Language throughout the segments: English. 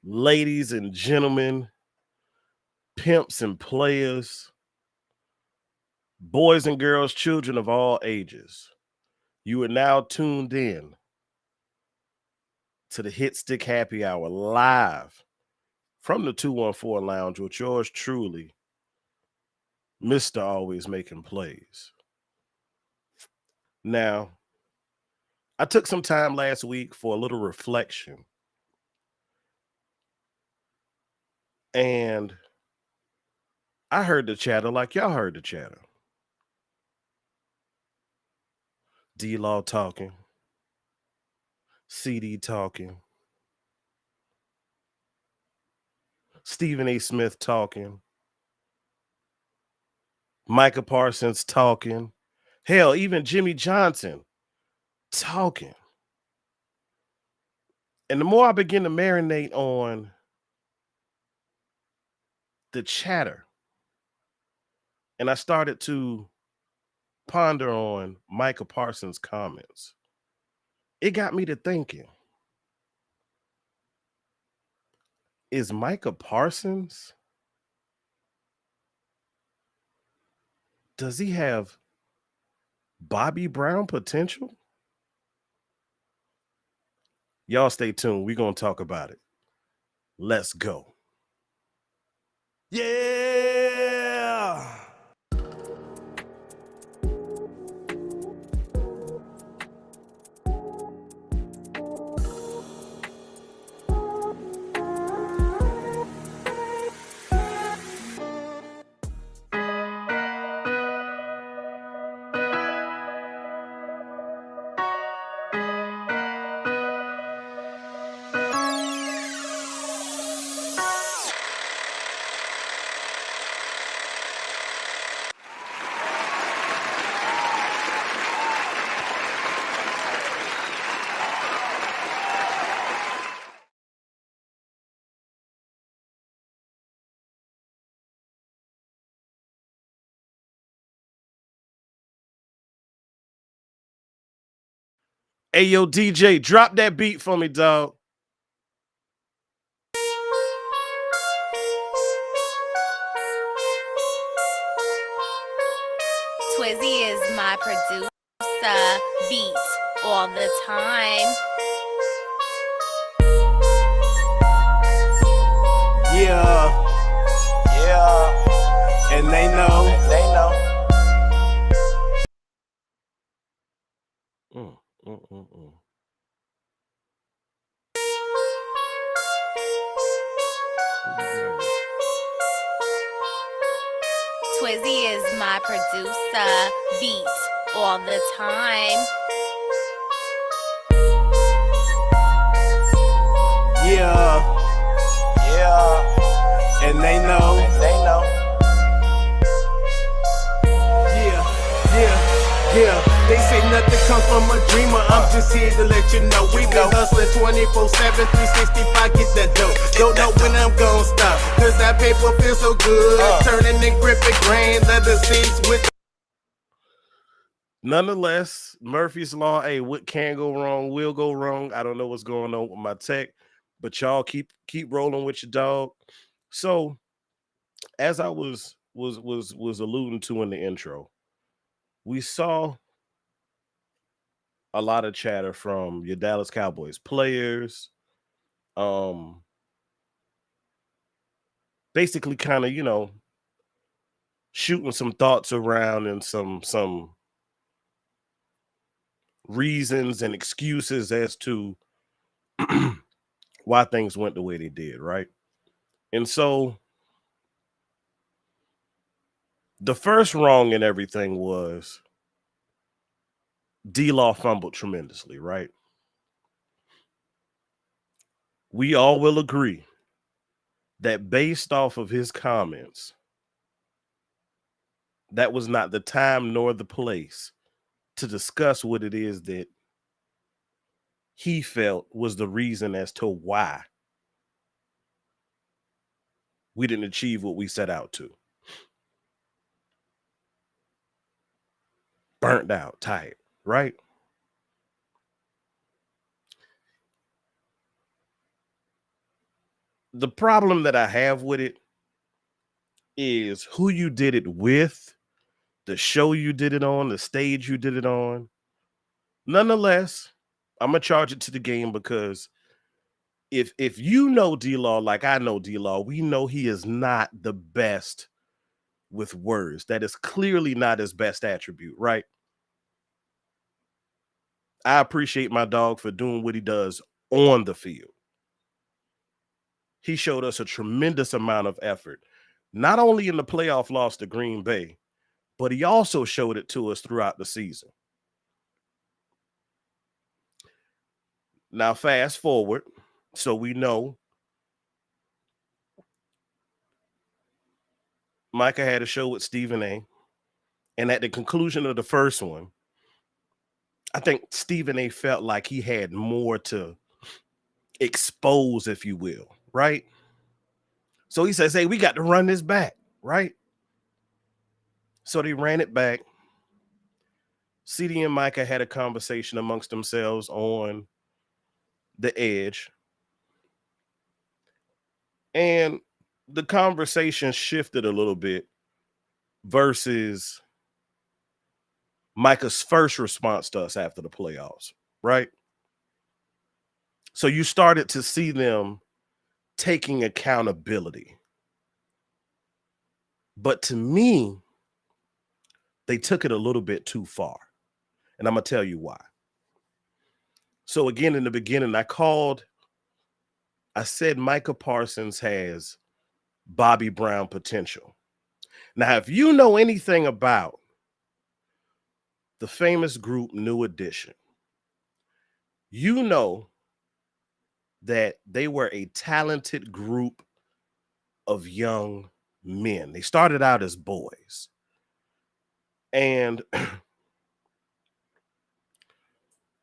Ladies and gentlemen, pimps and players, boys and girls, children of all ages, you are now tuned in to the Hit Stick Happy Hour live from the 214 Lounge with yours truly, Mr. Always Making Plays. Now, I took some time last week for a little reflection. And I heard the chatter like y'all heard the chatter. D-Law talking. Cee Dee talking. Stephen A. Smith talking. Micah Parsons talking. Hell, even Jimmy Johnson talking. And the more I begin to marinate on the chatter, and I started to ponder on Micah Parsons' comments, it got me to thinking, is Micah Parsons, does he have Bobby Brown potential? Y'all stay tuned. We're going to talk about it. Let's go. Yeah! Hey, yo, DJ, drop that beat for me, dog. Twizzy is my producer, beat all the time. Yeah, and they know. Twizzy is my producer, beat all the time. Yeah, and they know. Yeah. They say nothing comes from a dreamer. I'm just here to let you know we been hustling 24/7, 365. Get that dope. Don't know when I'm gonna stop, cause that paper feels so good. Turning and gripping grain, leather seats with. Nonetheless, Murphy's Law, hey, what can go wrong will go wrong. I don't know what's going on with my tech, but y'all keep rolling with your dog. So, as I was alluding to in the intro, we saw a lot of chatter from your Dallas Cowboys players, basically kind of, shooting some thoughts around and some reasons and excuses as to why things went the way they did, right? And so the first wrong in everything was D-Law fumbled tremendously, right? We all will agree that based off of his comments, that was not the time nor the place to discuss what it is that he felt was the reason as to why we didn't achieve what we set out to. Burnt out, tired, right? The problem that I have with it is who you did it with, the show you did it on, the stage you did it on. Nonetheless, I'm gonna charge it to the game because if you know D-Law like I know D-Law, we know he is not the best with words. That is clearly not his best attribute, right? I appreciate my dog for doing what he does on the field. He showed us a tremendous amount of effort, not only in the playoff loss to Green Bay, but he also showed it to us throughout the season. Now, fast forward, so we know Micah had a show with Stephen A. And at the conclusion of the first one, I think Stephen A. felt like he had more to expose, if you will, right? So he says, hey, we got to run this back, right? So they ran it back. Cee Dee and Micah had a conversation amongst themselves on the edge. And the conversation shifted a little bit versus Micah's first response to us after the playoffs, right? So you started to see them taking accountability. But to me, they took it a little bit too far. And I'm going to tell you why. So again, in the beginning, I said Micah Parsons has Bobby Brown potential. Now, if you know anything about the famous group New Edition, you know that they were a talented group of young men. They started out as boys. And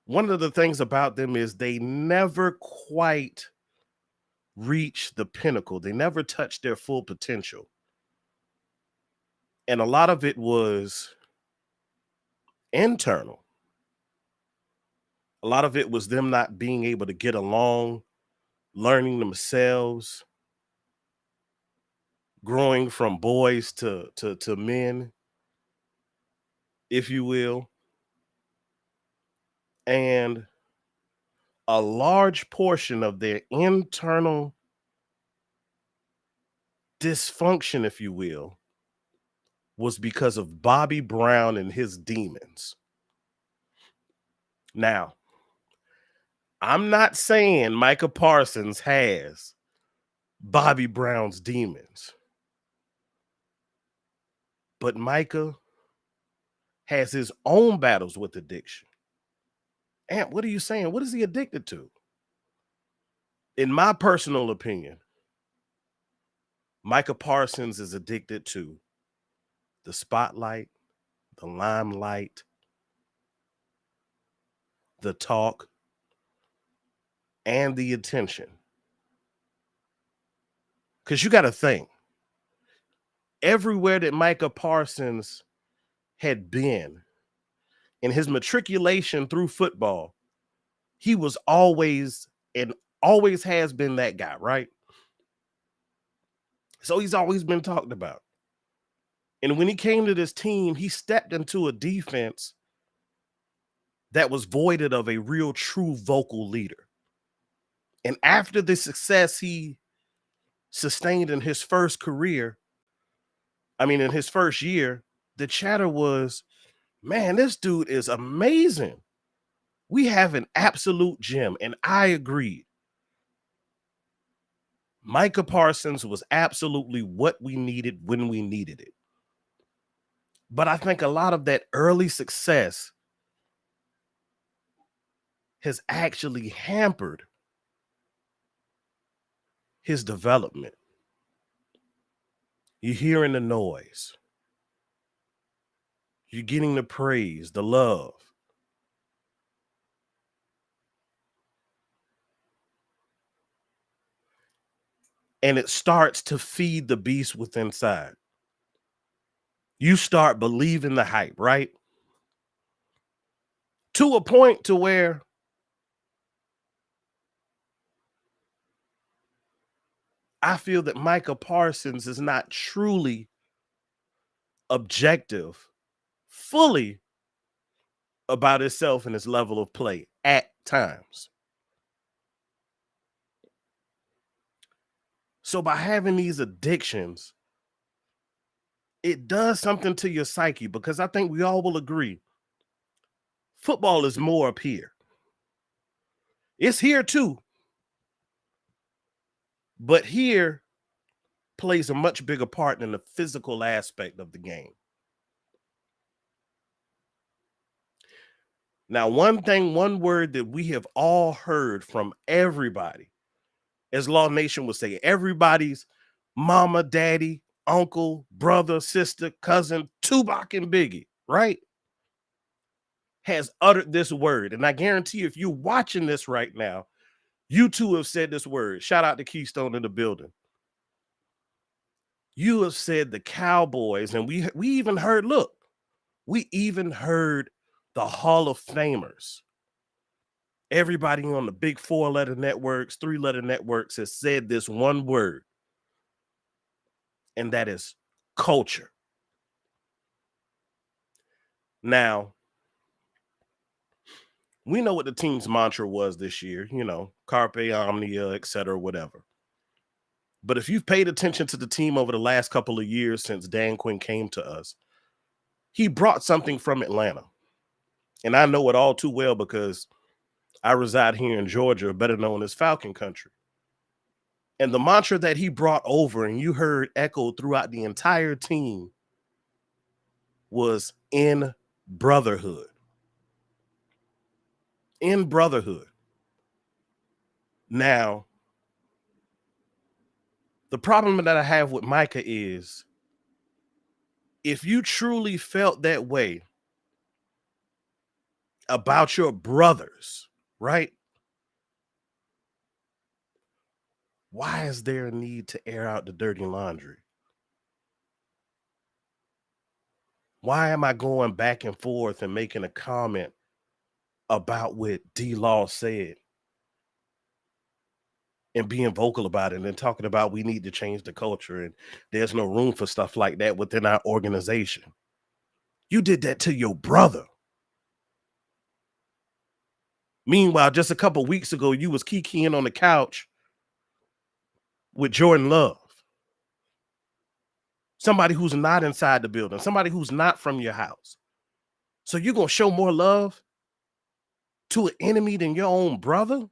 one of the things about them is they never quite reached the pinnacle. They never touched their full potential. And a lot of it was internal. A lot of it was them not being able to get along, learning themselves, growing from boys to men, if you will. And a large portion of their internal dysfunction, if you will, was because of Bobby Brown and his demons. Now, I'm not saying Micah Parsons has Bobby Brown's demons, but Micah has his own battles with addiction. And what are you saying? What is he addicted to? In my personal opinion, Micah Parsons is addicted to the spotlight, the limelight, the talk, and the attention. Because you got to think, everywhere that Micah Parsons had been in his matriculation through football, he was always and always has been that guy, right? So he's always been talked about. And when he came to this team, he stepped into a defense that was voided of a real true vocal leader. And after the success he sustained in his first year, the chatter was, man, this dude is amazing. We have an absolute gem. And I agreed. Micah Parsons was absolutely what we needed when we needed it. But I think a lot of that early success has actually hampered his development. You're hearing the noise. You're getting the praise, the love. And it starts to feed the beast within inside. You start believing the hype, right? To a point to where I feel that Micah Parsons is not truly objective, fully about himself and his level of play at times. So by having these addictions, it does something to your psyche, because I think we all will agree football is more up here. It's here too. But here plays a much bigger part in the physical aspect of the game. Now, one word that we have all heard from everybody, as Law Nation would say, everybody's mama, daddy, uncle, brother, sister, cousin, Tupac and Biggie, right, has uttered this word. And I guarantee you, if you're watching this right now, you too have said this word. Shout out to Keystone in the building. You have said the Cowboys, and we even heard, look, we even heard the Hall of Famers. Everybody on the big 4-letter networks, 3-letter networks has said this one word, and that is culture. Now, we know what the team's mantra was this year, carpe omnia, etc., whatever. But if you've paid attention to the team over the last couple of years since Dan Quinn came to us, he brought something from Atlanta. And I know it all too well because I reside here in Georgia, better known as Falcon Country. And the mantra that he brought over and you heard echoed throughout the entire team was in brotherhood. In brotherhood. Now, the problem that I have with Micah is, if you truly felt that way about your brothers, right? Why is there a need to air out the dirty laundry? Why am I going back and forth and making a comment about what D-Law said and being vocal about it and talking about we need to change the culture and there's no room for stuff like that within our organization? You did that to your brother. Meanwhile, just a couple weeks ago, you was kikiing on the couch with Jordan Love. Somebody who's not inside the building, somebody who's not from your house. So you're going to show more love to an enemy than your own brother?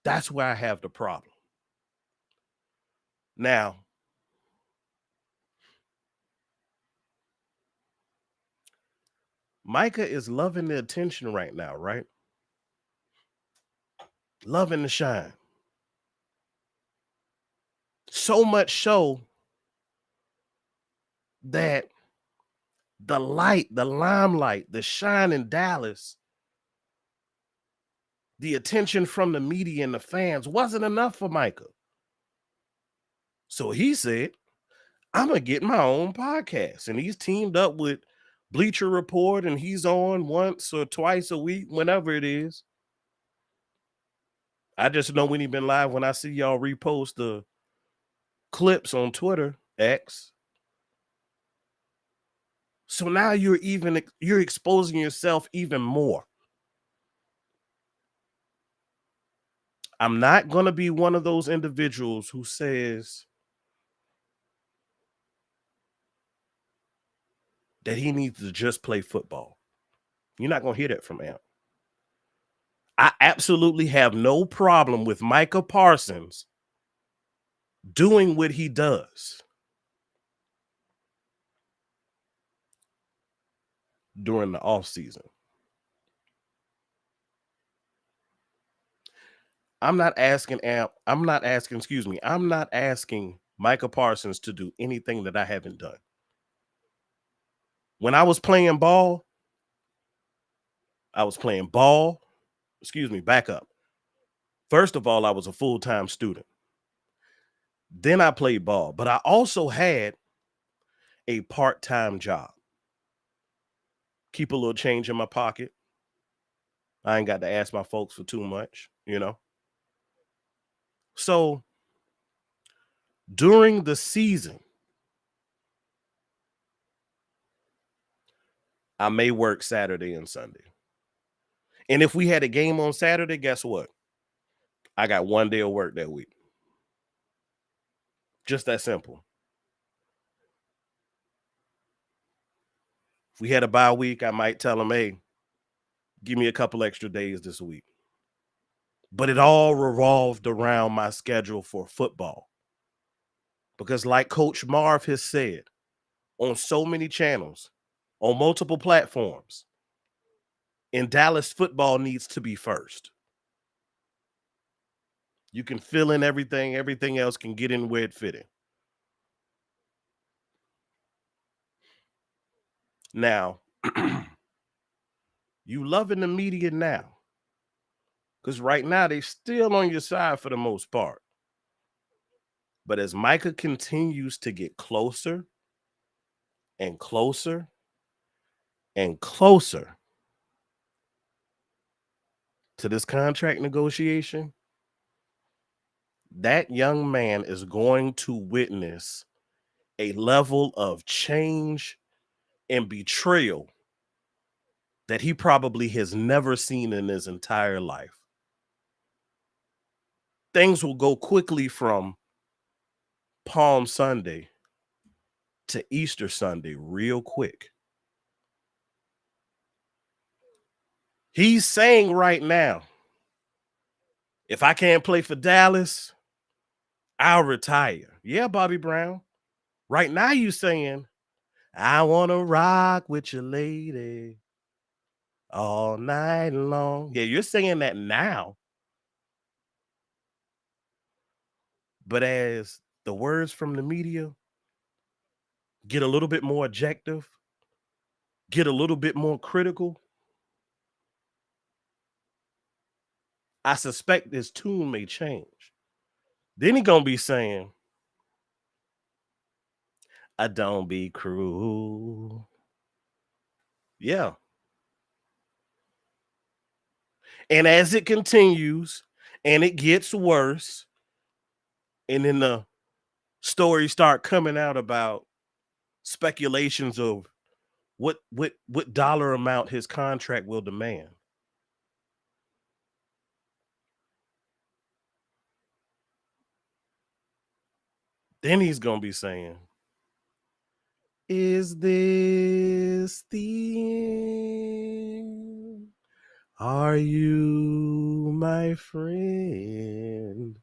That's where I have the problem. Now, Micah is loving the attention right now, right? Loving the shine. So much so that the light, the limelight, the shine in Dallas, the attention from the media and the fans wasn't enough for Micah. So he said, I'm going to get my own podcast. And he's teamed up with Bleacher Report, and he's on once or twice a week, whenever it is. I just know when he's been live, when I see y'all repost the clips on Twitter, X. So now you're exposing yourself even more. I'm not going to be one of those individuals who says that he needs to just play football. You're not going to hear that from Amp. I absolutely have no problem with Micah Parsons doing what he does during the offseason. I'm not asking Micah Parsons to do anything that I haven't done. When I was playing ball, back up. First of all, I was a full-time student. Then I played ball, but I also had a part-time job. Keep a little change in my pocket. I ain't got to ask my folks for too much, So During the season, I may work Saturday and Sunday. And if we had a game on Saturday, guess what? I got 1 day of work that week. Just that simple. If we had a bye week, I might tell them, hey, give me a couple extra days this week. But it all revolved around my schedule for football. Because like Coach Marv has said, on so many channels, on multiple platforms, in Dallas, football needs to be first. You can fill in everything. Everything else can get in where it fit in. Now, you loving the media now. Because right now, they still on your side for the most part. But as Micah continues to get closer and closer and closer to this contract negotiation, that young man is going to witness a level of change and betrayal that he probably has never seen in his entire life. Things will go quickly from Palm Sunday to Easter Sunday real quick. He's saying right now, if I can't play for Dallas, I'll retire. Yeah, Bobby Brown. Right now you saying, I want to rock with your lady all night long. Yeah, you're saying that now. But as the words from the media get a little bit more objective, get a little bit more critical, I suspect his tune may change. Then he gonna be saying, I don't be cruel. Yeah. And as it continues and it gets worse, and then the stories start coming out about speculations of what dollar amount his contract will demand. Then he's gonna be saying, is this the end? Are you my friend?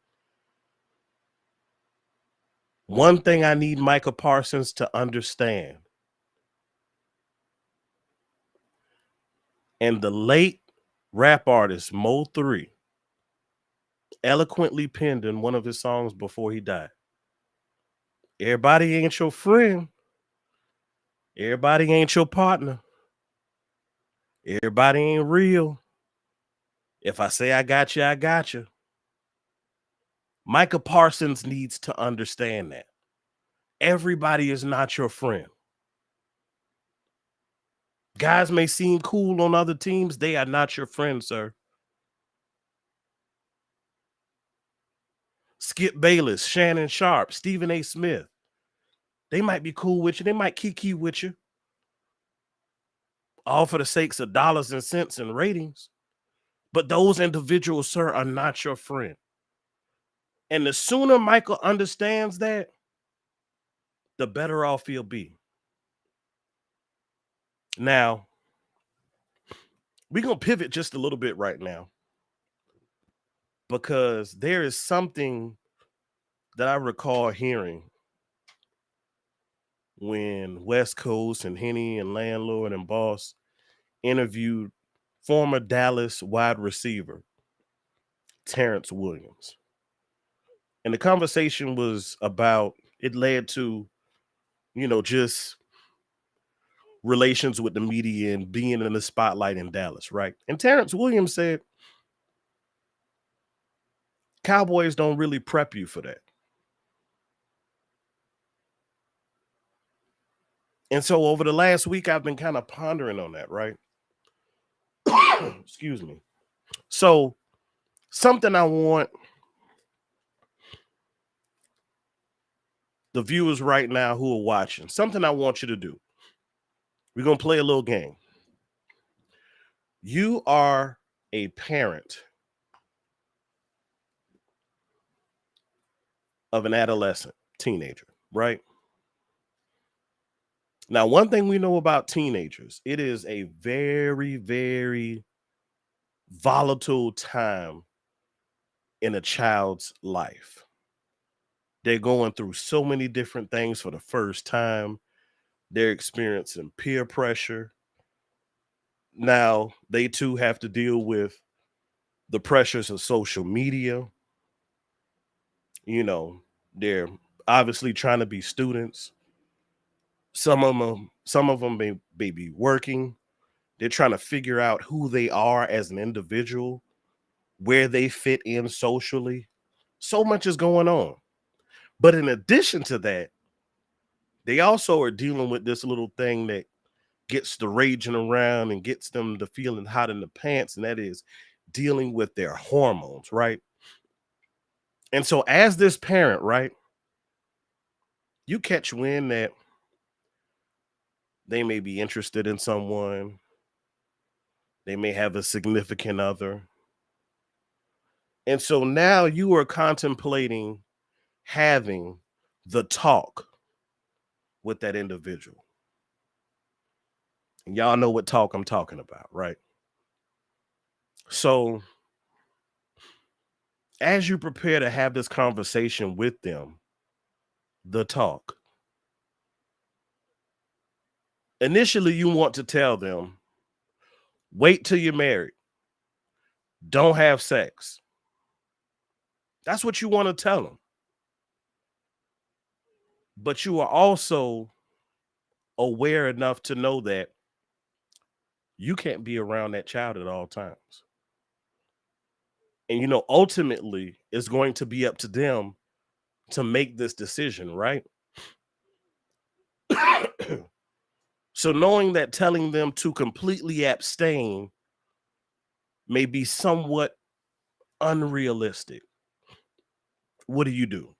One thing I need Micah Parsons to understand, and the late rap artist Mo 3 eloquently penned in one of his songs before he died. Everybody ain't your friend. Everybody ain't your partner. Everybody ain't real. If I say I got you, I got you. Micah Parsons needs to understand that. Everybody is not your friend. Guys may seem cool on other teams. They are not your friend, sir. Skip Bayless, Shannon Sharp, Stephen A. Smith. They might be cool with you. They might kiki with you. All for the sakes of dollars and cents and ratings. But those individuals, sir, are not your friend. And the sooner Michael understands that, the better off he'll be. Now, we're going to pivot just a little bit right now, because there is something that I recall hearing when West Coast and Henny and Landlord and Boss interviewed former Dallas wide receiver Terrence Williams. And the conversation was about, it led to, just relations with the media and being in the spotlight in Dallas, right? And Terrence Williams said, Cowboys don't really prep you for that. And so over the last week, I've been kind of pondering on that, right? Excuse me. So something I want the viewers right now who are watching, something I want you to do. We're going to play a little game. You are a parent of an adolescent, teenager, right? Now, one thing we know about teenagers, it is a very, very volatile time in a child's life. They're going through so many different things for the first time. They're experiencing peer pressure. Now, they too have to deal with the pressures of social media. You know, they're obviously trying to be students. Some of them may be working. They're trying to figure out who they are as an individual, where they fit in socially. So much is going on. But in addition to that, they also are dealing with this little thing that gets the raging around and gets them to feeling hot in the pants, and that is dealing with their hormones, right? And so as this parent, right, you catch wind that they may be interested in someone, they may have a significant other. And so now you are contemplating having the talk with that individual. And y'all know what talk I'm talking about, right? So as you prepare to have this conversation with them, the talk, initially you want to tell them, wait till you're married. Don't have sex. That's what you want to tell them. But you are also aware enough to know that you can't be around that child at all times. And, ultimately, it's going to be up to them to make this decision, right? So knowing that telling them to completely abstain may be somewhat unrealistic, what do?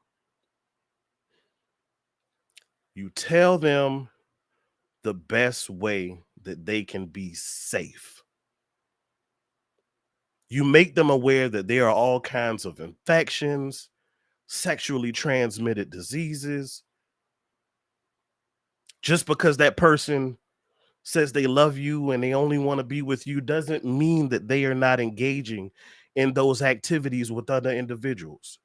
You tell them the best way that they can be safe. You make them aware that there are all kinds of infections, sexually transmitted diseases. Just because that person says they love you and they only want to be with you doesn't mean that they are not engaging in those activities with other individuals.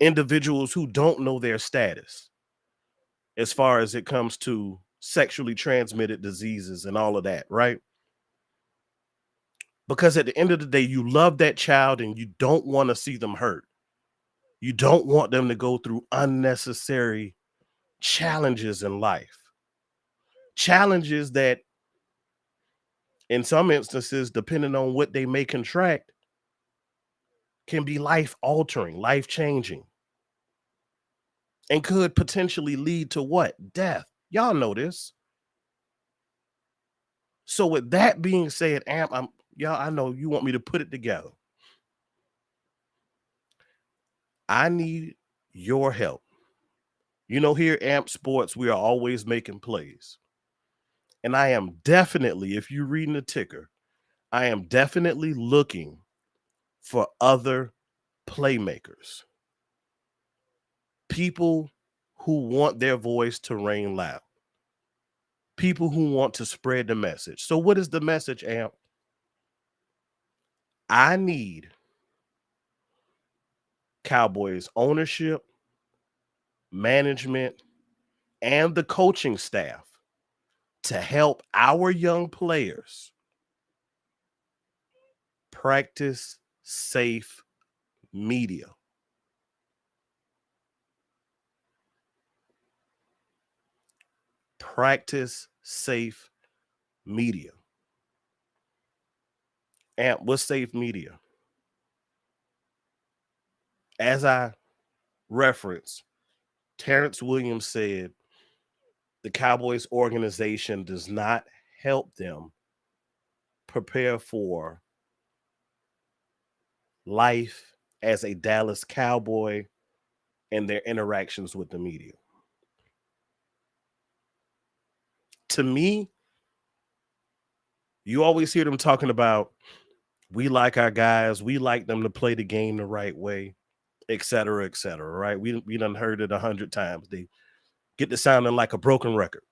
Individuals who don't know their status as far as it comes to sexually transmitted diseases and all of that, right? Because at the end of the day, you love that child and you don't want to see them hurt. You don't want them to go through unnecessary challenges in life. Challenges that, in some instances, depending on what they may contract, can be life altering, life changing, and could potentially lead to what? Death. Y'all know this. So with that being said, Amp, I know you want me to put it together. I need your help. Here at Amp Sports, we are always making plays. And I am definitely, if you're reading the ticker, I am definitely looking for other playmakers. People who want their voice to ring loud. People who want to spread the message. So what is the message, Amp? I need Cowboys ownership, management, and the coaching staff to help our young players practice safe media. Practice safe media. And what's safe media? As I referenced, Terrence Williams said the Cowboys organization does not help them prepare for life as a Dallas Cowboy and their interactions with the media. To me, you always hear them talking about, we like our guys, we like them to play the game the right way, et cetera, right? We done heard it 100 times. They get to sounding like a broken record.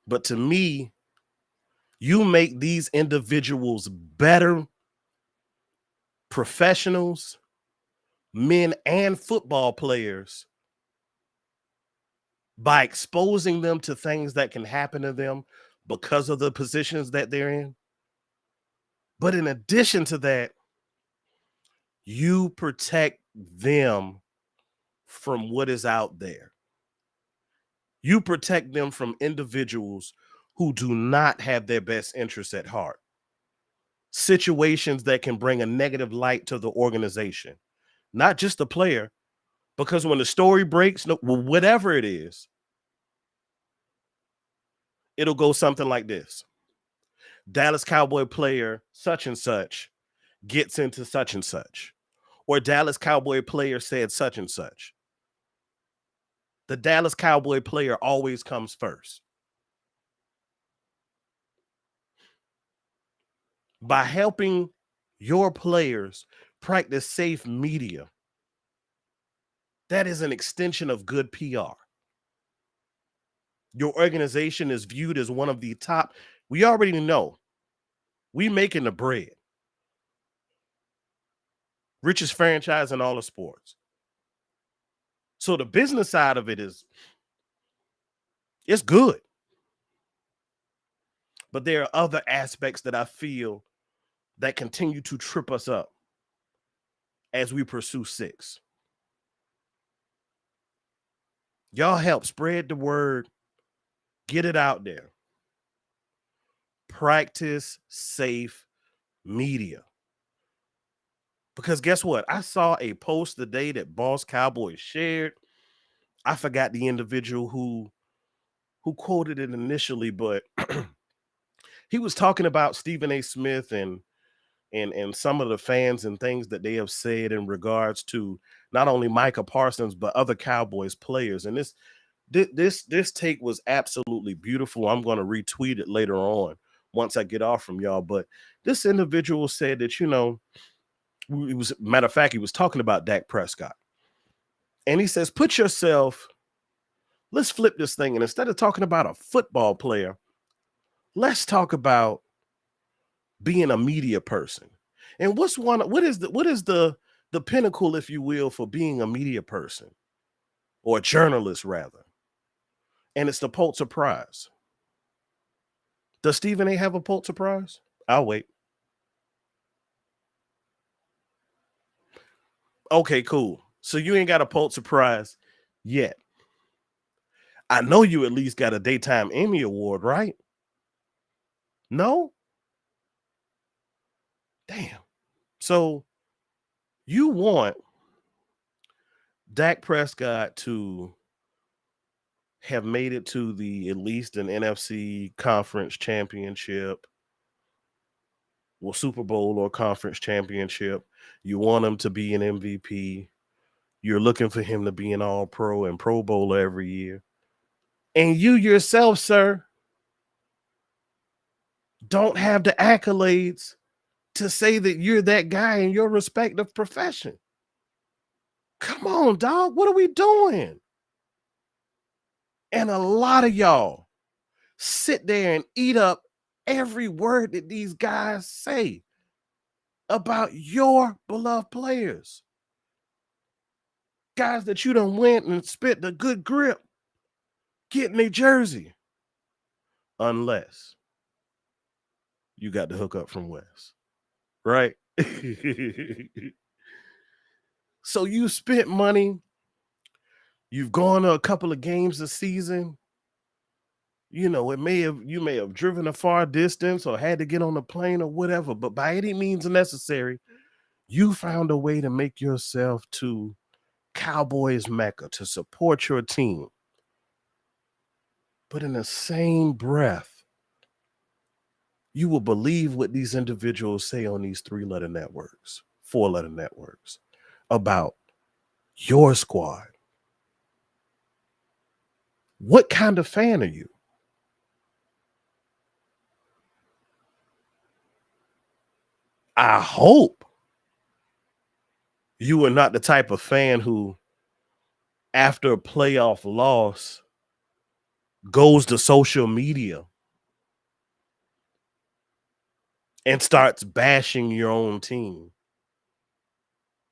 But to me, you make these individuals better professionals, men and football players, by exposing them to things that can happen to them because of the positions that they're in. But in addition to that, you protect them from what is out there. You protect them from individuals who do not have their best interests at heart. Situations that can bring a negative light to the organization, not just the player, because when the story breaks, whatever it is, it'll go something like this. Dallas Cowboy player such and such gets into such and such, or Dallas Cowboy player said such and such. The Dallas Cowboy player always comes first. By helping your players practice safe media, that is an extension of good PR. Your organization is viewed as one of the top. We already know we making the bread. Richest franchise in all of sports. So the business side of it it's good. But there are other aspects that I feel that continue to trip us up as we pursue 6. Y'all help spread the word, get it out there. Practice safe media. Because guess what? I saw a post today that Boss Cowboy shared. I forgot the individual who quoted it initially, but he was talking about Stephen A. Smith and some of the fans and things that they have said in regards to not only Micah Parsons but other Cowboys players. And this take was absolutely beautiful. I'm going to retweet it later on once I get off from y'all. But this individual said that, matter of fact, he was talking about Dak Prescott. And he says, let's flip this thing. And instead of talking about a football player, let's talk about being a media person. And what is the pinnacle, if you will, for being a media person or a journalist rather? And it's the Pulitzer Prize. Does Stephen A. have a Pulitzer Prize? I'll wait. Okay, cool. So you ain't got a Pulitzer Prize yet. I know you at least got a Daytime Emmy Award, right? No? Damn. So you want Dak Prescott to have made it to at least an NFC conference championship, or Super Bowl or conference championship. You want him to be an MVP. You're looking for him to be an All-Pro and Pro Bowler every year. And you yourself, sir, don't have the accolades to say that you're that guy in your respective profession. Come on, dog. What are we doing? And a lot of y'all sit there and eat up every word that these guys say about your beloved players. Guys that you done went and spit the good grip getting their jersey. Unless you got the hookup from Wes, right? So you spent money. You've gone to a couple of games this season. You may have driven a far distance or had to get on a plane or whatever, but by any means necessary, you found a way to make yourself to Cowboys Mecca to support your team. But in the same breath, you will believe what these individuals say on these 3-letter networks. 4-letter networks about your squad. What kind of fan are you? I hope you are not the type of fan who, after a playoff loss, goes to social media and starts bashing your own team,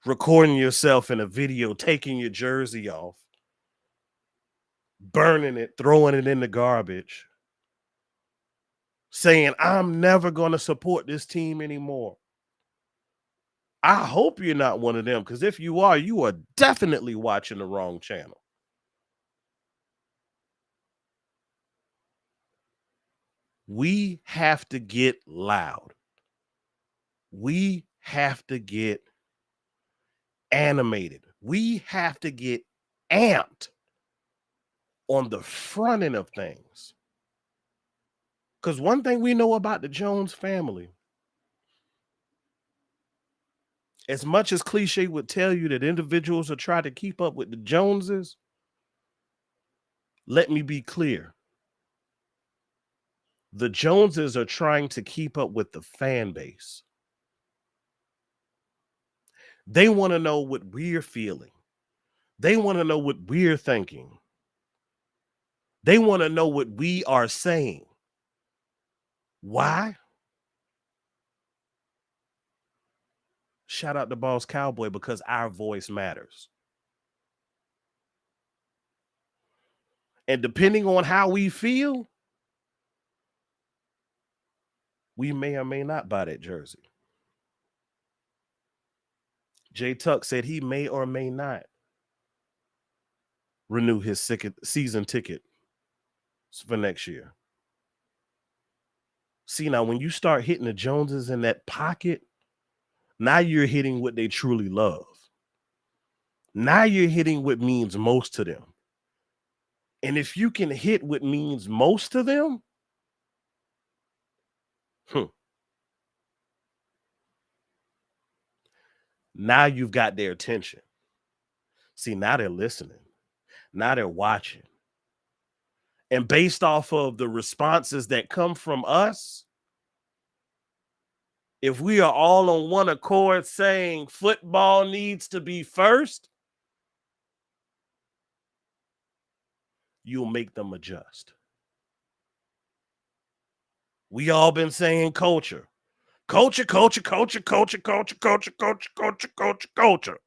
recording yourself in a video, taking your jersey off, burning it, throwing it in the garbage, saying, I'm never going to support this team anymore. I hope you're not one of them, because if you are definitely watching the wrong channel. We have to get loud. We have to get animated. We have to get amped on the front end of things. Because one thing we know about the Jones family, as much as cliche would tell you that individuals are trying to keep up with the Joneses, let me be clear. The Joneses are trying to keep up with the fan base. They want to know what we're feeling. They want to know what we're thinking. They want to know what we are saying. Why? Shout out to Boss Cowboy, because our voice matters. And depending on how we feel, we may or may not buy that jersey. Jay Tuck said he may or may not renew his season ticket for next year. See, now when you start hitting the Joneses in that pocket, now you're hitting what they truly love. Now you're hitting what means most to them. And if you can hit what means most to them, now you've got their attention. See, now they're listening. Now they're watching. And based off of the responses that come from us, if we are all on one accord saying football needs to be first, you'll make them adjust. We all been saying culture. Culture, culture, culture, culture, culture, culture, culture, culture, culture, culture.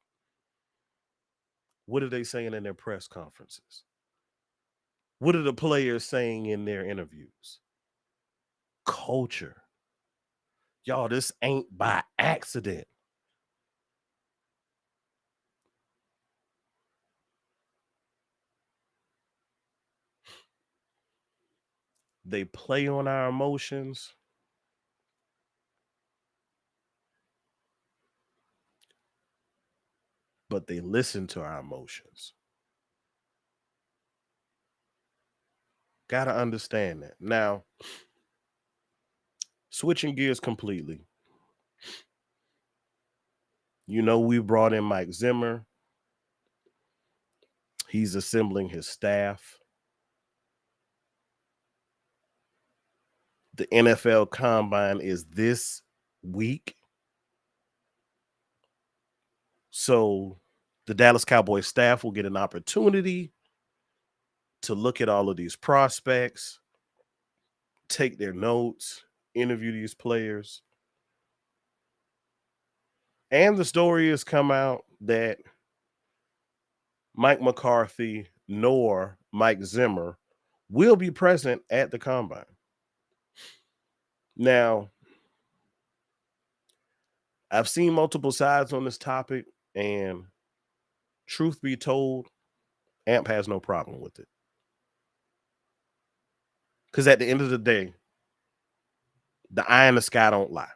What are they saying in their press conferences? What are the players saying in their interviews? Culture. Y'all, this ain't by accident. They play on our emotions. But they listen to our emotions. Got to understand that. Now, switching gears completely. You know, we brought in Mike Zimmer. He's assembling his staff. The NFL Combine is this week. So the Dallas Cowboys staff will get an opportunity to look at all of these prospects, take their notes, interview these players. And the story has come out that Mike McCarthy nor Mike Zimmer will be present at the Combine. Now, I've seen multiple sides on this topic, and truth be told, AMP has no problem with it. Because at the end of the day, the eye in the sky don't lie.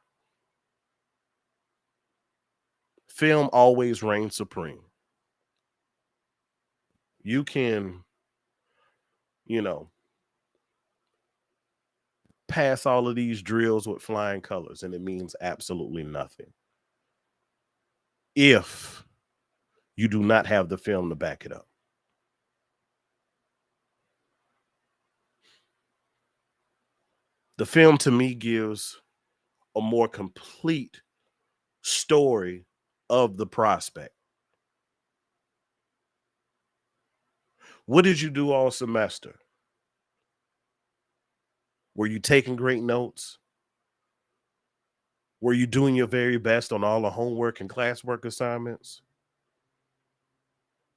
Film always reigns supreme. You can, pass all of these drills with flying colors, and it means absolutely nothing. if you do not have the film to back it up. The film to me gives a more complete story of the prospect. What did you do all semester? Were you taking great notes? Were you doing your very best on all the homework and classwork assignments?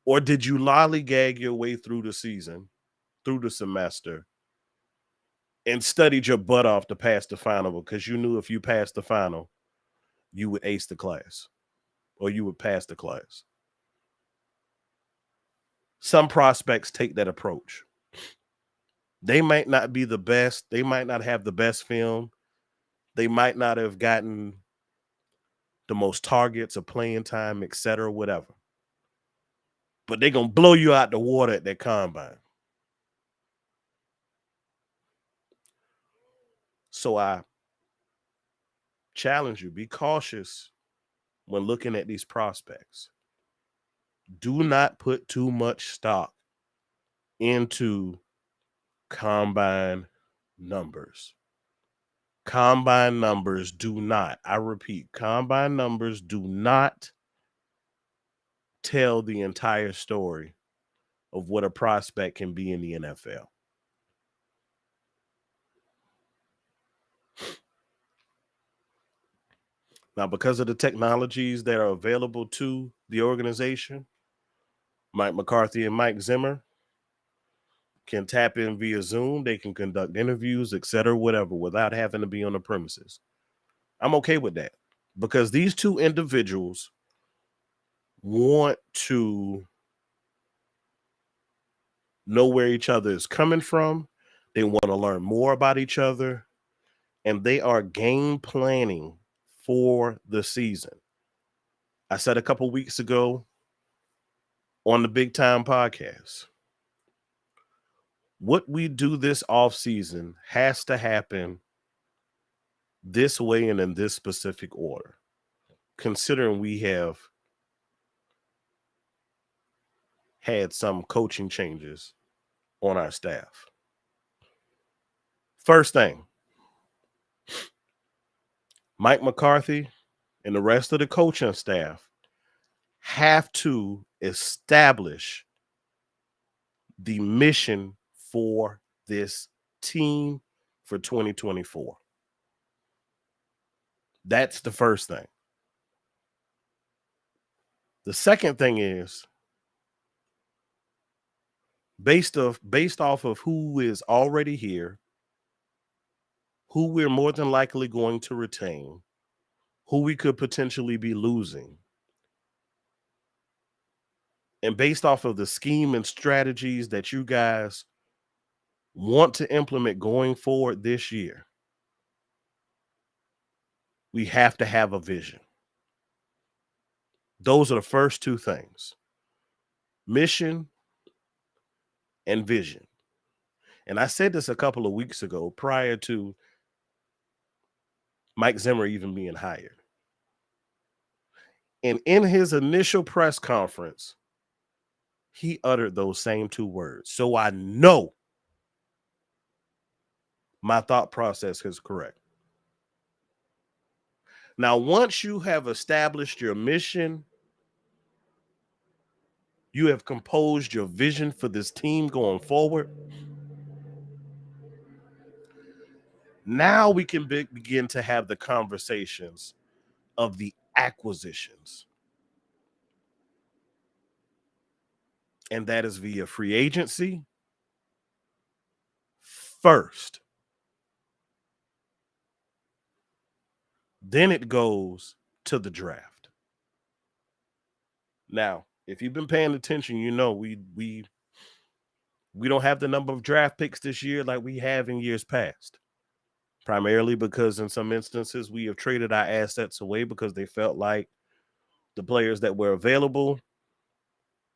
Or did you lollygag your way through the season, through the semester, and studied your butt off to pass the final because you knew if you passed the final, you would ace the class or you would pass the class? Some prospects take that approach. They might not be the best. They might not have the best film. They might not have gotten the most targets or playing time, etc., whatever. But they're going to blow you out the water at that combine. So I challenge you, be cautious when looking at these prospects. Do not put too much stock into combine numbers. Combine numbers do not, I repeat, combine numbers do not tell the entire story of what a prospect can be in the NFL. Now, because of the technologies that are available to the organization, Mike McCarthy and Mike Zimmer can tap in via Zoom. They can conduct interviews, etc., whatever, without having to be on the premises. I'm okay with that because these two individuals want to know where each other is coming from. They want to learn more about each other, and they are game planning for the season. I said a couple weeks ago on the Big Time podcast, what we do this offseason has to happen this way and in this specific order, considering we have had some coaching changes on our staff. First thing, Mike McCarthy and the rest of the coaching staff have to establish the mission for this team for 2024. That's the first thing. The second thing is based off of who is already here, who we're more than likely going to retain, who we could potentially be losing, and based off of the scheme and strategies that you guys want to implement going forward this year, we have to have a vision. Those are the first two things: mission and vision. And I said this a couple of weeks ago prior to Mike Zimmer even being hired. And in his initial press conference, he uttered those same two words. So I know my thought process is correct. Now, once you have established your mission, you have composed your vision for this team going forward, now we can begin to have the conversations of the acquisitions. And that is via free agency first. Then it goes to the draft. Now, if you've been paying attention, you know we don't have the number of draft picks this year like we have in years past. Primarily because in some instances we have traded our assets away because they felt like the players that were available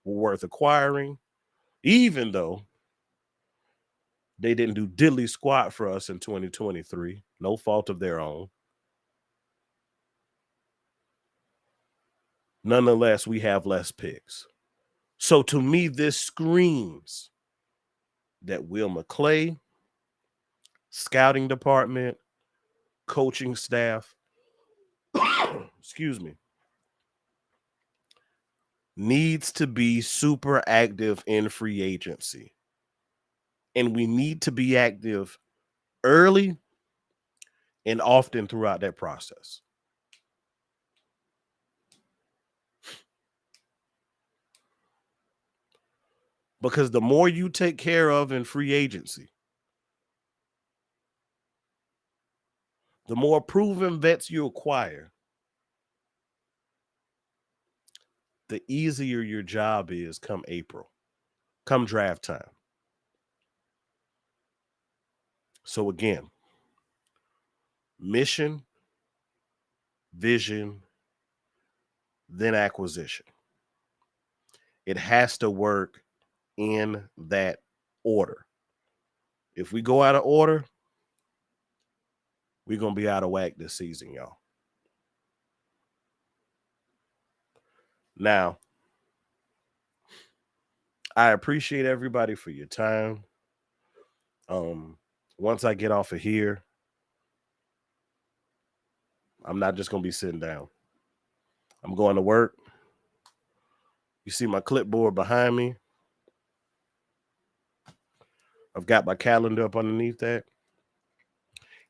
were worth acquiring, even though they didn't do diddly squat for us in 2023. No fault of their own. Nonetheless, we have less picks. So to me, this screams that Will McClay, scouting department, coaching staff, excuse me, needs to be super active in free agency. And we need to be active early and often throughout that process. Because the more you take care of in free agency, the more proven vets you acquire, the easier your job is come April, come draft time. So again, mission, vision, then acquisition. It has to work in that order. If we go out of order, we're going to be out of whack this season, y'all. Now, I appreciate everybody for your time. Once I get off of here, I'm not just going to be sitting down. I'm going to work. You see my clipboard behind me. I've got my calendar up underneath that.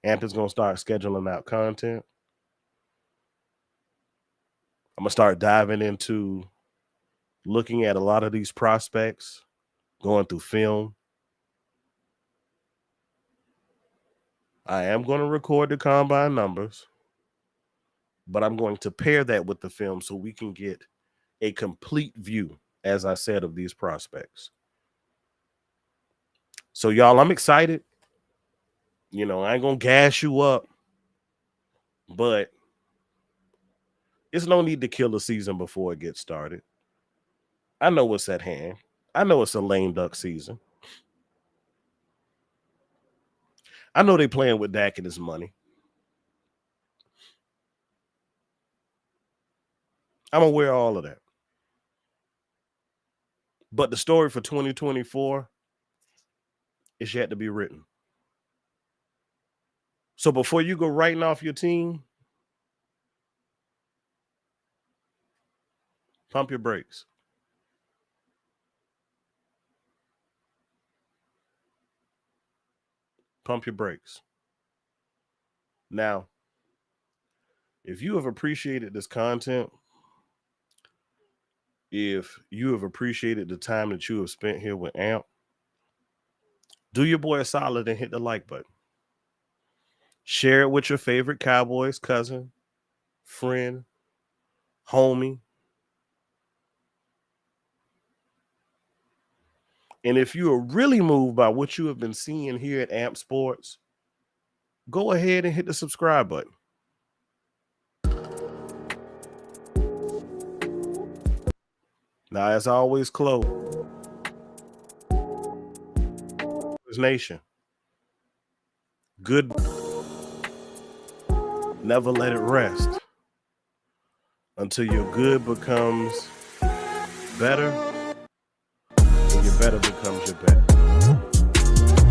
Amp is going to start scheduling out content. I'm going to start diving into looking at a lot of these prospects, going through film. I am going to record the combine numbers, but I'm going to pair that with the film so we can get a complete view, as I said, of these prospects. So, y'all, I'm excited. You know, I ain't going to gas you up, but it's no need to kill the season before it gets started. I know what's at hand. I know it's a lame duck season. I know they playing with Dak and his money. I'm aware of all of that. But the story for 2024 is yet to be written. So before you go writing off your team, pump your brakes. Pump your brakes. Now, if you have appreciated this content, if you have appreciated the time that you have spent here with Amp, do your boy a solid and hit the like button. Share it with your favorite Cowboys cousin, friend, homie. And if you are really moved by what you have been seeing here at Amp Sports, go ahead and hit the subscribe button. Now, as I always close, Nation, good. Never let it rest until your good becomes better and your better becomes your better.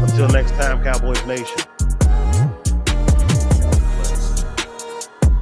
Until next time, Cowboys Nation.